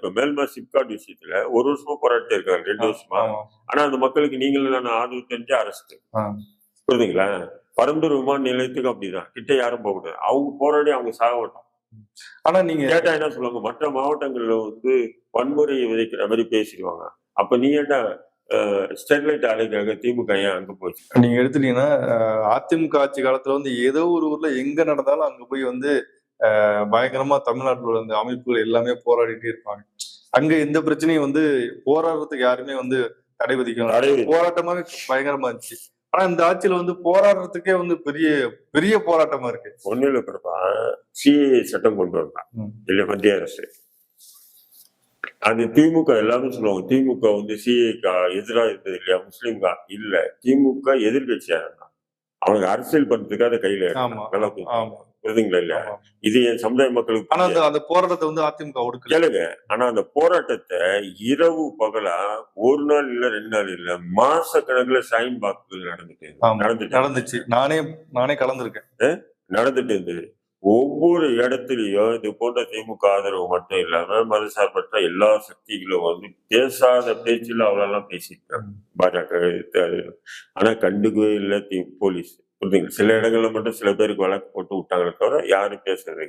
இப்ப மேல்மா சிப்காட் விஷயத்துல ஒரு வருஷமா போராட்டி இருக்காங்க, 2 வருஷமா. ஆமா. ஆனா அந்த மக்களுக்கு நீங்களும் ஆதரவு தெரிஞ்சு அரசு புரியுதுங்களா? பரந்தூர் விமான நிலையத்துக்கு அப்படிதான், கிட்ட யாரும் போக கூடாது. அவங்க போராடி அவங்க சாக மாட்டோம். ஆனா நீங்க கேட்டா என்ன சொல்லுவாங்க, மற்ற மாவட்டங்கள்ல வன்முறையை விதைக்கிற மாதிரி பேசிடுவாங்க. அப்ப நீ ஏன்டா ஸ்டெர்லைட் ஆலைக்காக திமுக ஏன் அங்க போச்சு? நீங்க எடுத்துட்டீங்கன்னா அதிமுக ஆட்சி காலத்துல ஏதோ ஒரு ஊர்ல எங்க நடந்தாலும் அங்க போய் பயங்கரமா தமிழ்நாட்டில் உள்ள அமைப்புகள் எல்லாமே போராடிட்டே இருப்பாங்க. அங்க எந்த பிரச்சனையும் போராடுறதுக்கு யாருமே தடை விதிக்கணும். போராட்டமாவே பயங்கரமா இருந்துச்சு. ஆனா இந்த ஆட்சியில போராடுறதுக்கே பெரிய பெரிய போராட்டமா இருக்கு. ஒண்ணு இல்ல பிரபா, சிஏ சட்டம் கொண்டு வரலாம் இல்ல மத்திய அரசு. அது திமுக எல்லாரும் சொல்லுவாங்க, திமுக சிஏக்கு எதிராக இருந்தது இல்லையா, முஸ்லீம்கா இல்ல, திமுக எதிர்கட்சியா இருந்தான். அவங்க அரசியல் பண்றதுக்கு அதை கையில புரியுதுங்களா இல்லையா? இது என் சமுதாய மக்களுக்கு. ஆனா அந்த போராட்டத்தை அதிமுக ஒடுக்கல. கேளுங்க, ஆனா அந்த போராட்டத்தை இரவு பகலா ஒரு நாள் இல்ல 2 நாள் இல்ல மாச கணக்குல ஷைன் பாக்குகள் நடந்துச்சு. நானே கலந்துருக்கேன். நடந்துட்டு இருந்தது. ஒவ்வொரு இடத்துலயும் இது போன்ற திமுக ஆதரவு மட்டும் இல்லாம மதசார்பற்ற எல்லா சக்திகளும் பேசாத பேச்சுல அவ்வளவு பேசிட்டாங்க பாஜக. ஆனா கண்டுக்கவே இல்லை போலீஸ். புரியுதுங்க, சில இடங்கள்ல மட்டும் சில பேருக்கு வழக்கு போட்டு விட்டாங்களே தவிர யாரும் பேசுறது